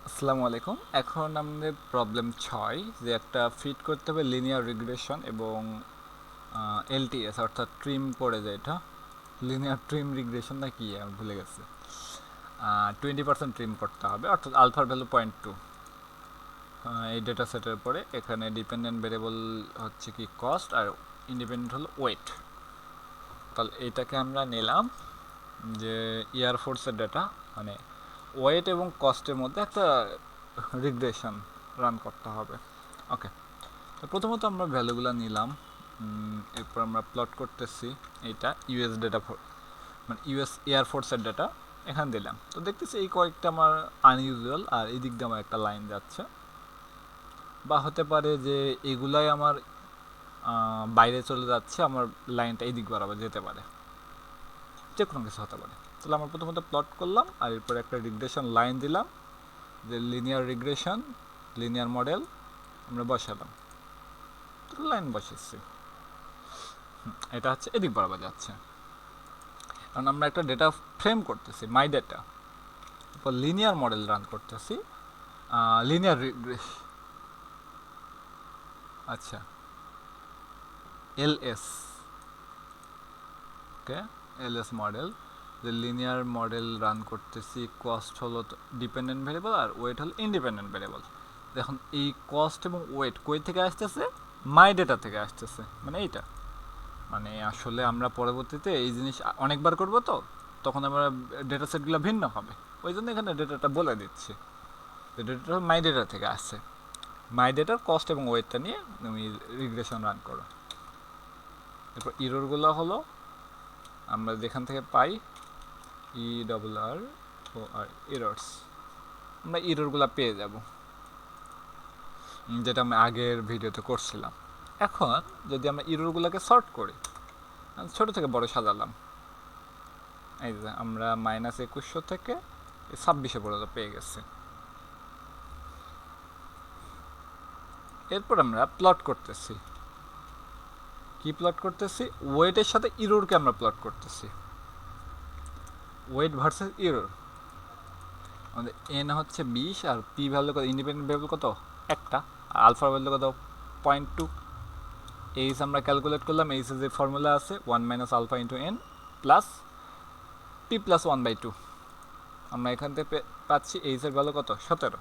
আসসালামু আলাইকুম। এখন আমাদের প্রবলেম 6 যে একটা ফিট করতে হবে লিনিয়ার রিগ্রেশন এবং এলটিএস অর্থাৎ ট্রিম করে যায় এটা লিনিয়ার ট্রিম রিগ্রেশন না কি আমি ভুলে গেছি। 20% ট্রিম করতে হবে অর্থাৎ আলফার ভ্যালু 0.2 এই ডেটা সেটের পরে এখানে ডিপেন্ডেন্ট ভেরিয়েবল হচ্ছে কি কস্ট আর ইন্ডিপেন্ডেন্ট হলো ওয়েট। তাহলে এইটাকে আমরা নিলাম যে এয়ারফোর্সের ডেটা মানে ওয়েট এবং কস্টের মধ্যে একটা রিগ্রেশন রান করতে হবে। ওকে, তো প্রথমত আমরা ভ্যালুগুলো নিলাম, এরপর আমরা প্লট করতেছি। এইটা ইউএস ডেটা মানে ইউএস এয়ারফোর্সের ডেটা এখানে দিলাম। তো দেখতেছি এই কয়েকটা আমার আনইউজুয়াল আর এই দিক দিয়ে আমার একটা লাইন যাচ্ছে, বা হতে পারে যে এগুলাই আমার বাইরে চলে যাচ্ছে, আমার লাইনটা এই দিক বরাবর যেতে পারে, যে কোনো কিছু হতে পারে। তাহলে আমরা প্রথমত প্লট করলাম আর এরপর একটা রিগ্রেশন লাইন দিলাম, যে লিনিয়ার রিগ্রেশন লিনিয়ার মডেল আমরা বসালাম, লাইন বসেছি। এটা হচ্ছে এদিক বরাবর যাচ্ছে, কারণ আমরা একটা ডেটা ফ্রেম করতেছি মাই ডেটা, তারপর লিনিয়ার মডেল রান করতেছি লিনিয়ার রিগ্রেশ আচ্ছা এলএস, ওকে, এলএস মডেল, যে লিনিয়ার মডেল রান করতেছি। কস্ট হলো ডিপেন্ডেন্ট ভেরিয়েবল আর ওয়েট হলো ইন্ডিপেন্ডেন্ট ভেরিয়েবল। দেখুন এই কস্ট এবং ওয়েট কই থেকে আসতেছে, মাই ডেটা থেকে আসতেছে, মানে এইটা মানে আসলে আমরা পরবর্তীতে এই জিনিস অনেকবার করব, তো তখন আমরা ডেটা সেটগুলো ভিন্ন হবে, ওই জন্য এখানে ডেটাটা বলে দিচ্ছি যে ডেটাটা মাই ডেটা থেকে আসছে। মাই ডেটার কস্ট এবং ওয়েটটা নিয়ে তুমি রিগ্রেশন রান করো। এরপর ইরোরগুলো হলো আমরা যেখান থেকে পাই ই ডবল আর ও আর ইরর্স, আমরা ইরোরগুলো পেয়ে যাব, যেটা আমি আগের ভিডিওতে করছিলাম। এখন যদি আমরা ইরোরগুলোকে সর্ট করি, ছোট থেকে বড় সাজালাম, এই যে আমরা -2100 থেকে 2600 পর্যন্ত পেয়ে গেছি। এরপর আমরা প্লট করতেছি, কি প্লট করতেছি, ওয়েটের সাথে ইরোরকে আমরা প্লট করতেছি, ওয়েট ভার্সেস ইরোর। আমাদের এন হচ্ছে 20 আর পি ভ্যালু কত, ইন্ডিপেন্ডেন্ট ভ্যালু কত একটা, আর আলফা ভ্যালু কত 0.2। এইচ আমরা ক্যালকুলেট করলাম, এইচ যে ফর্মুলা আছে 1 minus alpha into N plus P plus 1/2। আমরা এখান থেকে পাচ্ছি এইচ এর ভ্যালু কত 17।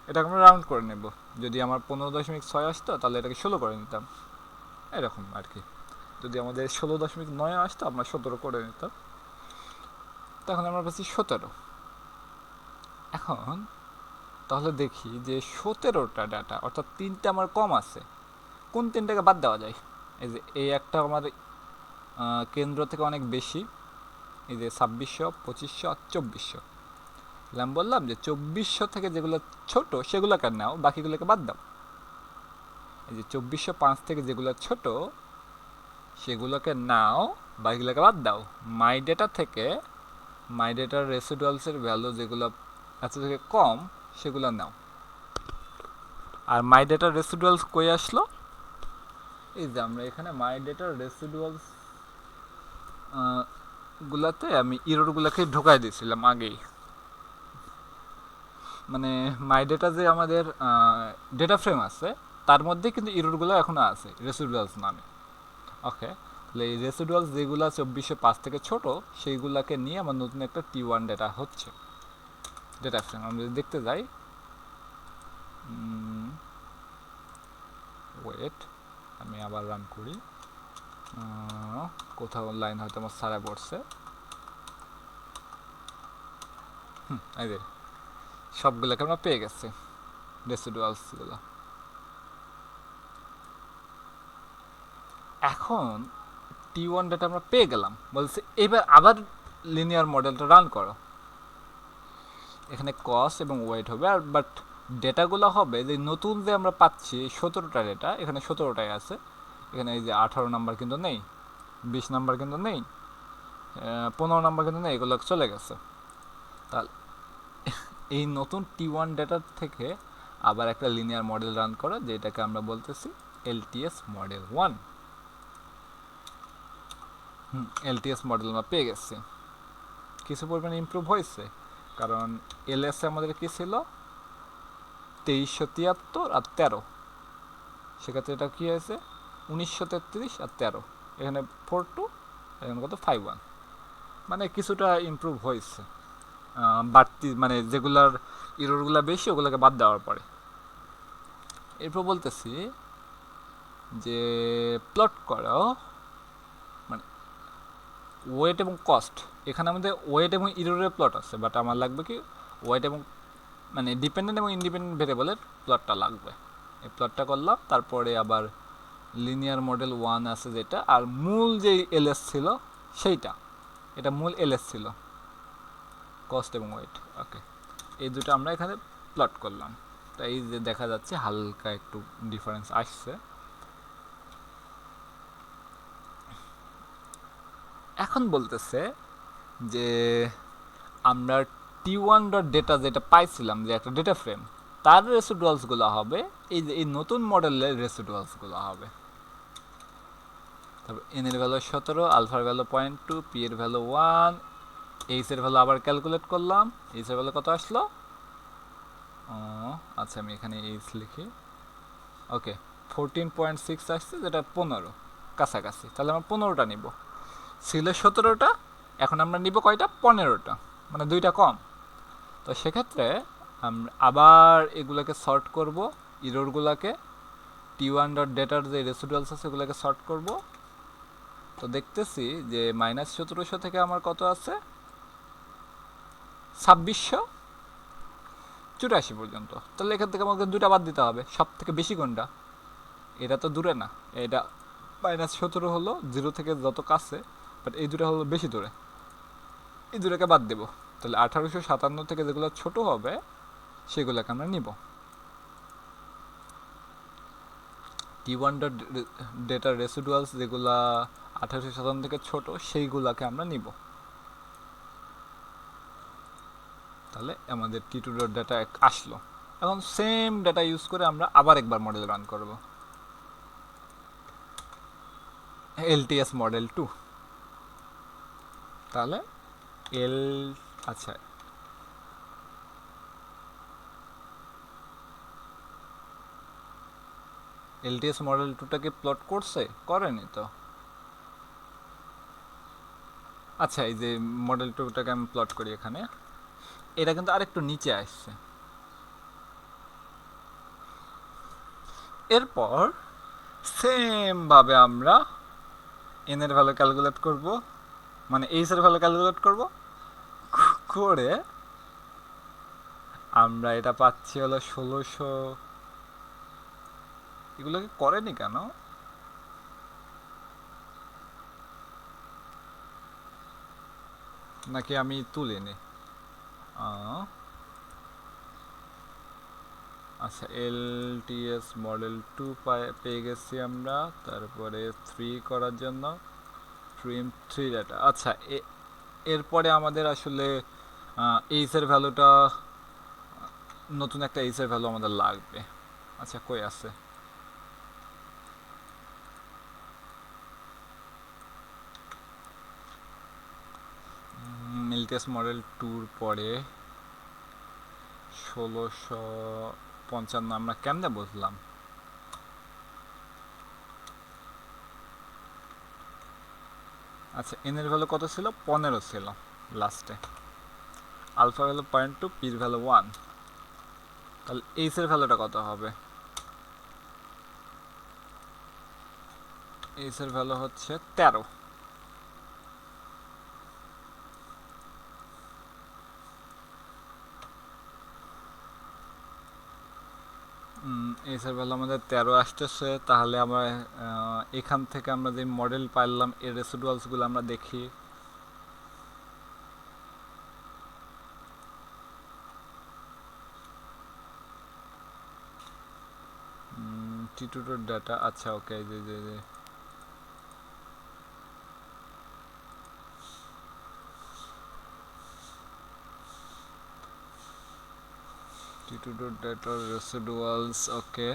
এটাকে আমরা রাউন্ড করে নেব, যদি আমার 15.6 আসতো তাহলে এটাকে 16 করে নিতাম, এরকম আর কি। যদি আমাদের 16.9 আসতো আমরা 17 করে নিতাম, তখন আমরা পাচ্ছি 17। এখন তাহলে দেখি যে 17টা ডাটা অর্থাৎ 3টা আমার কম আছে, কোন 3টাকে বাদ দেওয়া যায়। এই যে এই একটা আমার কেন্দ্র থেকে অনেক বেশি, এই যে 2600 2500 আর 2400, আমি বললাম যে 2400 থেকে যেগুলো ছোট সেগুলোকে নাও, বাকিগুলোকে বাদ দাও। এই যে 2405 থেকে যেগুলো ছোট সেগুলোকে নাও, বাকিগুলোকে বাদ দাও। মাই ডেটা থেকে মাই ডেটার রেসিডুয়ালসের ভ্যালু যেগুলো এত থেকে কম সেগুলো নাও। আর মাই ডেটার রেসিডুয়ালস কই আসলো, এই যে আমরা এখানে মাই ডেটার রেসিডুয়ালস গুলাতে আমি ইরোরগুলোকে ঢোকাই দিয়েছিলাম আগেই। মানে মাই ডেটা যে আমাদের ডেটা ফ্রেম আছে তার মধ্যে কিন্তু ইরোরগুলো এখনও আছে রেসিডুয়ালস নামে। ওকে, তাহলে এই রেসিডুয়ালস যেগুলো 2405 থেকে ছোট সেইগুলোকে নিয়ে আমার নতুন একটা T1 ডেটা হচ্ছে ডেটা ফ্রেম। আমরা যদি দেখতে যাই, ওয়েট আমি আবার রান করি, কোথাও লাইন হয়তো আমার সারা পড়ছে, এই যে সবগুলোকে আমরা পেয়ে গেছি রেসিডুয়ালসগুলো। এখন T1 ডেটা আমরা পেয়ে গেলাম, বলছে এবার আবার লিনিয়ার মডেলটা রান করো। এখানে কস্ট এবং ওয়েট হবে, আর বাট ডেটাগুলো হবে যে নতুন যে আমরা পাচ্ছি 17টা ডেটা, এখানে 17টাই আছে। এখানে এই যে 18 নাম্বার কিন্তু নেই, 20 নাম্বার কিন্তু নেই, 15 নাম্বার কিন্তু নেই, এগুলো চলে গেছে। তাহলে এই নতুন T1 ডেটার থেকে আবার একটা লিনিয়ার মডেল রান করো, যেটাকে আমরা বলতেছি LTS মডেল 1। LTS মডেল আমরা পেয়ে গেছি, কিছু পরিমাণে ইমপ্রুভ হয়েছে, কারণ এলএসে আমাদের কি ছিল 2373 আর 13, সেক্ষেত্রে এটা কি হয়েছে 1933 আর 13, এখানে 42, এখানে কত 51, মানে কিছুটা ইমপ্রুভ হয়েছে। বাড়তি মানে যেগুলার ইরোরগুলো বেশি ওগুলোকে বাদ দেওয়ার পরে। এরপর বলতেছি যে প্লট করো মানে ওয়েট এবং কস্ট। এখানে আমাদের ওয়েট এবং ইরোরের প্লট আছে, বাট আমার লাগবে কি ওয়েট এবং মানে ডিপেন্ডেন্ট এবং ইন্ডিপেন্ডেন্ট ভেরিয়েবলের প্লটটা লাগবে। এই প্লটটা করলাম, তারপরে আবার লিনিয়ার মডেল 1 আছে যেটা, আর মূল যে এলএস ছিল সেইটা, এটা মূল এলএস ছিল, কস্ট এবং ওয়েট। ওকে, এই দুটো আমরা এখানে প্লট করলাম। তো এই যে দেখা যাচ্ছে হালকা একটু ডিফারেন্স আসছে। এখন বলতেছে যে আমরা T1 ডট ডেটা যেটা পাইছিলাম, যে একটা ডেটা ফ্রেম, তার রেসিডুয়ালসগুলো হবে এই যে এই নতুন মডেলের রেসিডুয়ালসগুলো হবে। তারপর এন এর ভ্যালু 17, আলফার ভ্যালু 0.2, পি এর ভ্যালু 1, এইচ এর ভ্যালু আবার ক্যালকুলেট করলাম। এইচ এর ভ্যালু কত আসলো? আচ্ছা, আমি এখানে এইচ লিখি। ওকে, 14.6 আসছে, যেটা 15 কাছাকাছি। তাহলে আমরা 15টা নিব। ছিল 17টা, এখন আমরা নিব কয়টা? 15টা, মানে 2টা কম। তো সেক্ষেত্রে আমরা আবার এগুলোকে সর্ট করব, ইরোরগুলোকে T1 ডট ডেটার যে রেসিডুয়ালস আছে এগুলোকে সর্ট করব। তো দেখতেছি যে -1700 থেকে আমার কত আছে? 2684 পর্যন্ত। তাহলে এখান থেকে আমাকে 2টা বাদ দিতে হবে। সব থেকে বেশি কোনটা? এটা তো দূরে না, এটা -17 হলো 0 থেকে যত কাছে, বাট এই দুটো হলো বেশি দূরে, এই দুটোকে বাদ দেবো। তাহলে 1857 থেকে যেগুলো ছোট হবে সেগুলোকে আমরা নিব। T1 ডট ডেটার রেসিডুয়ালস যেগুলা 1857 থেকে ছোট সেইগুলাকে আমরা নিব। তাহলে আমাদের T2 ডট ডেটা আসলো। এখন সেম ডেটা ইউজ করে আমরা আবার একবার মডেল রান করব, LTS মডেল 2। তাহলে এল আচ্ছা, LTS মডেল 2টাকে প্লট করছে? করেনি তো। আচ্ছা, এই যে মডেল 2টাকে আমি প্লট করি এখানে, এটা কিন্তু আরেকটু নিচে আসছে। এরপর সেম ভাবে আমরা এন এর ভ্যালু ক্যালকুলেট করব, মানে এইচ এর ভ্যালু ক্যালকুলেট করব, করে আমরা এটা পাচ্ছি হলো 1600। এগুলোকে করেনি কেন? নাকি আমি তুলিনি? আচ্ছা, LTS মডেল 2 পেয়ে গেছি আমরা। তারপরে 3 করার জন্য ট্রিম 3 ডাটা। আচ্ছা, এরপরে আমাদের আসলে এইচ এর ভ্যালুটা, নতুন একটা এইচ এর ভ্যালু আমাদের লাগবে। আচ্ছা, কই আছে? LTS মডেল 2 পরে 1655 আমরা কেমনে বুঝলাম? আচ্ছা, এন এর ভ্যালু কত ছিল? 15 ছিল লাস্টে। আলফা ভ্যালু 0.2, পির ভ্যালু 1। তাহলে এইচ এর ভ্যালুটা কত হবে? এইচ এর ভ্যালু হচ্ছে 13। এইচ এর ভ্যালু আমাদের 13 আসতেছে। তাহলে আমরা এখান থেকে আমরা যে মডেল পাইলাম এর রেসিডুয়ালসগুলো আমরা দেখি। T2 dot data. আচ্ছা, ওকে, যে T2 ডট ডাটা রেসিডুয়ালস। ওকে,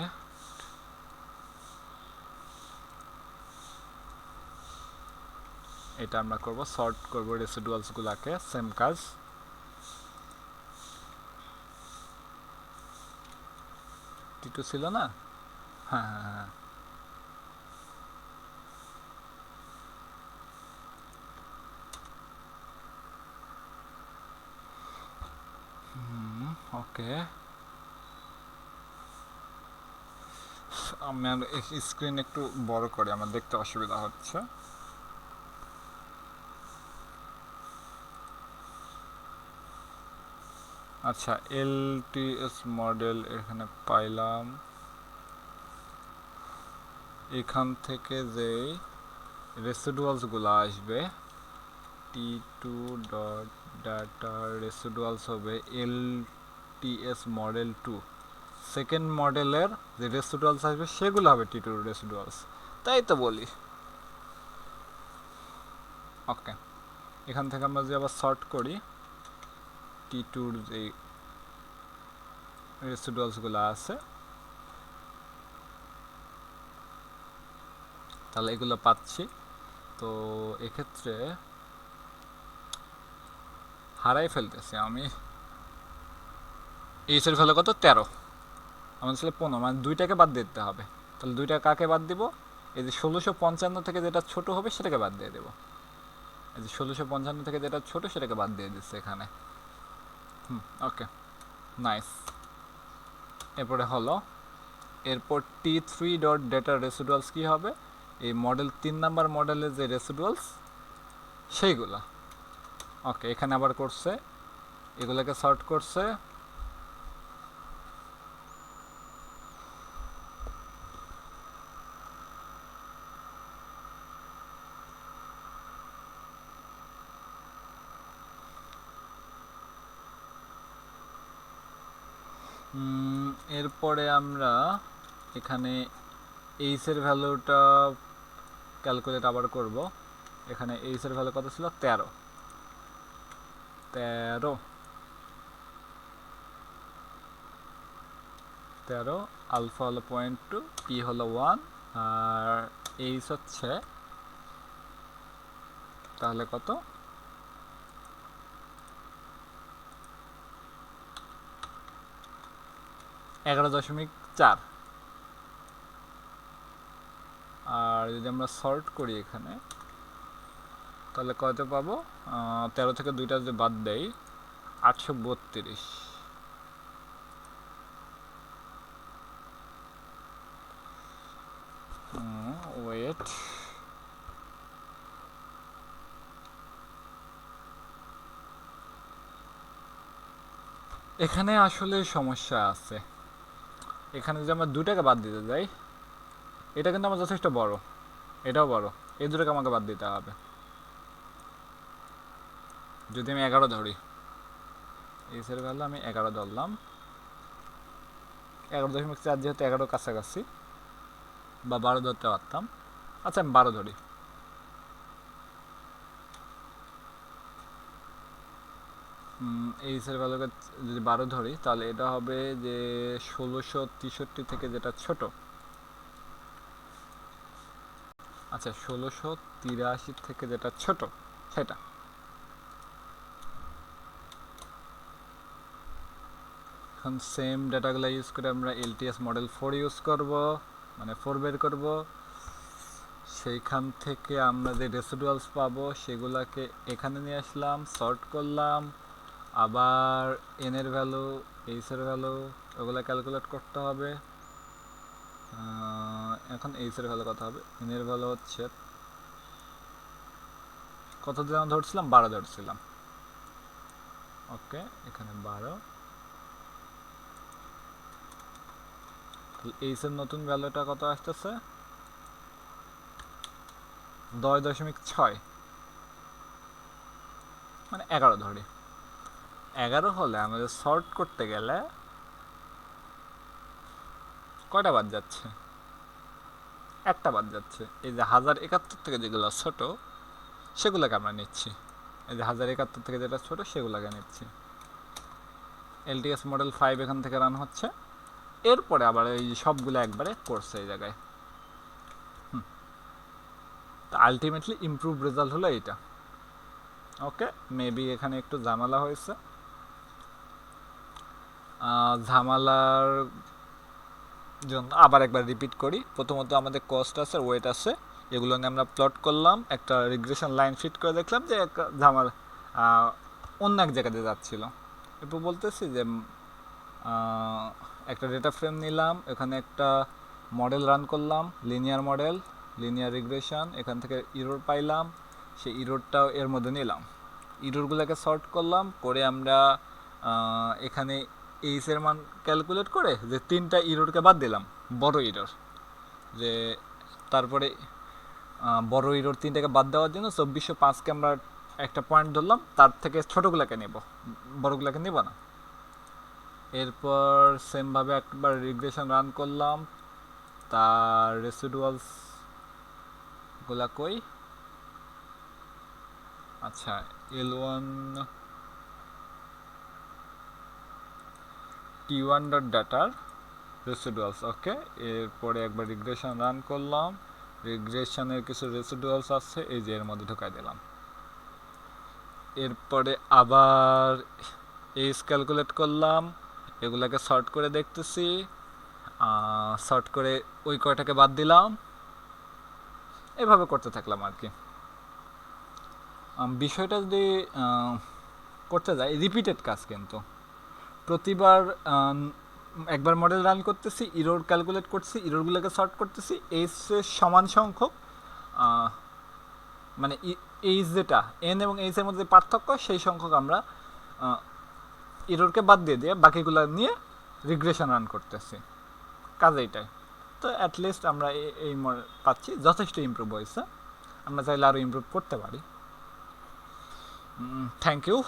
এটা আমরা করব, সর্ট করব রেসিডুয়ালসগুলোকে, সেম কাজ। T2 ছিল না? হ্যাঁ হ্যাঁ হ্যাঁ। ওকে, আমি স্ক্রিন একটু বড় করি, আমার দেখতে অসুবিধা হচ্ছে। আচ্ছা, এলটিএস মডেল এখানে পাইলাম। এখান থেকে যে রেসিডুয়ালসগুলো আসবে, T2 ডট ডাটা রেসিডুয়ালস হবে এলটিএস মডেল 2। সেকেন্ড মডেলের যে রেসিডুয়ালস আসবে সেগুলো হবে T2 রেসিডুয়ালস, তাই তো বলি। ওকে, এখান থেকে আমরা যদি আবার সর্ট করি T2-র যে রেসিডুয়ালসগুলো আছে, তাহলে এগুলো পাচ্ছি। তো এক্ষেত্রে হারাই ফেলতেছি আমি। এইচের ভ্যালু কত? 13। আমাদের ছিল 15, মানে 2টাকে বাদ দিতে হবে। তাহলে 2টা কাকে বাদ দিব? এই যে 1655 থেকে যেটা ছোট হবে সেটাকে বাদ দিয়ে দেবো। এই যে 1655 থেকে যেটা ছোট সেটাকে বাদ দিয়ে দিচ্ছে এখানে। ওকে, নাইস। এরপরে হলো, এরপর T3 ডট ডেটা রেসিডুয়ালস কী হবে? এই মডেল 3 নাম্বার মডেলের যে রেসিডুয়ালস সেইগুলা। ওকে, এখানে আবার করছে, এগুলোকে সর্ট করছে। এরপরে আমরা এখানে এইচের ভ্যালুটা ক্যালকুলেট আবার করব। এখানে এইচের ভ্যালু কত ছিল? 13। 13 আলফা হলো 0.2, পি হলো 1, আর এইচ হচ্ছে তাহলে কত? 11.4। আর যদি আমরা সর্ট করি এখানে, তাহলে কত পাবো? 13 থেকে 2টা যদি বাদ দেই, 832। ওয়েট, এখানে আসলে সমস্যা আছে। এখানে যদি আমরা 2টাকে বাদ দিতে যাই, এটা কিন্তু আমার যথেষ্ট বড়, এটাও বড়, এই দুটোকে আমাকে বাদ দিতে হবে। যদি আমি 11 ধরি, এইচের ভ্যালু আমি 11 ধরলাম, 11.4 যেহেতু 11 কাছাকাছি, বা 12 ধরতে পারতাম। আচ্ছা, আমি 12 ধরি। এইচের ভ্যালুকে যদি 12 ধরি, তাহলে এটা হবে যে 1663 থেকে যেটা ছোট। আচ্ছা, 1683 থেকে যেটা ছোট সেটা। এখন সেম ডাটাগুলো ইউজ করে আমরা এলটিএস মডেল 4 ইউজ করব, মানে 4 বের করব। সেইখান থেকে আমরা যে রেসিডুয়ালস পাবো সেগুলাকে এখানে নিয়ে আসলাম, সর্ট করলাম, আবার এন এর ভ্যালু, এইচের ভ্যালু, ওগুলো ক্যালকুলেট করতে হবে। এখন এইচের ভ্যালু কত হবে? এন এর ভ্যালু হচ্ছে কত যেন ধরছিলাম? 12 ধরছিলাম। ওকে, এখানে 12। এইচের নতুন ভ্যালুটা কত আসতেছে? 10.6, মানে 11 ধরি। 11 হলে আমাদের সর্ট করতে গেলে কয়টা বাদ যাচ্ছে? একটা বাদ যাচ্ছে। এই যে 1071 থেকে যেগুলো ছোট সেগুলোকে আমরা নিচ্ছি। এই যে 1071 থেকে যেটা ছোট সেগুলোকে নিচ্ছি। এলটিএস মডেল 5 এখান থেকে রান হচ্ছে। এরপরে আবার এই সবগুলো একবারে করছে এই জায়গায়। তো আলটিমেটলি ইমপ্রুভ রেজাল্ট হলো এইটা। ওকে, মেবি এখানে একটু ঝামেলা হয়েছে। ঝামেলার জন্য আবার একবার রিপিট করি। প্রথমত আমাদের কস্ট আছে, ওয়েট আছে, এগুলো নিয়ে আমরা প্লট করলাম, একটা রিগ্রেশন লাইন ফিট করে দেখলাম যে একটা ঝামেলা অন্য এক জায়গাতে যাচ্ছিল। এরপর বলতেছি যে একটা ডেটা ফ্রেম নিলাম, এখানে একটা মডেল রান করলাম, লিনিয়ার রিগ্রেশন, এখান থেকে ইরোর পাইলাম, সেই ইরোরটাও এর মধ্যে নিলাম, ইরোরগুলোকে সর্ট করলাম করে আমরা এখানে এইচ এর মান ক্যালকুলেট করে যে 3টা ইরোরকে বাদ দিলাম, বড় ইরোর যে, তারপরে বড় ইরোর 3টাকে বাদ দেওয়ার জন্য 2405কে আমরা একটা পয়েন্ট ধরলাম, তার থেকে ছোটোগুলোকে নেব, বড়গুলোকে নেব না। এরপর সেমভাবে একবার রিগ্রেশন রান করলাম, তার রেসিডুয়ালসগুলা কই, আচ্ছা L1 T1 ডট ডাটার রেসিডুয়ালস, ওকে। এরপরে একবার রিগ্রেশন রান করলাম, রিগ্রেশনের কিছু রেসিডুয়ালস আছে, এই যে এর মধ্যে ঢোকাই দিলাম। এরপরে আবার এইচ ক্যালকুলেট করলাম, এগুলাকে সর্ট করে দেখতেছি, সর্ট করে ওই কয়টাকে বাদ দিলাম, এভাবে করতে থাকলাম আর কি। বিষয়টা যদি করতে যাই রিপিটেড কাজ, কিন্তু প্রতিবার একবার মডেল রান করতেছি, ইরোর ক্যালকুলেট করছি, ইরোরগুলোকে সর্ট করতেছি, এইচের সমান সংখ্যক মানে এইচ যেটা এন এবং এইচ এর মধ্যে পার্থক্য সেই সংখ্যক আমরা ইরোরকে বাদ দিয়ে বাকিগুলো নিয়ে রিগ্রেশন রান করতেছি, কাজ এইটাই। তো অ্যাটলিস্ট আমরা এই পাচ্ছি, যথেষ্ট ইমপ্রুভ হয়েছে, আমরা চাইলে আরও ইমপ্রুভ করতে পারি। Thank you.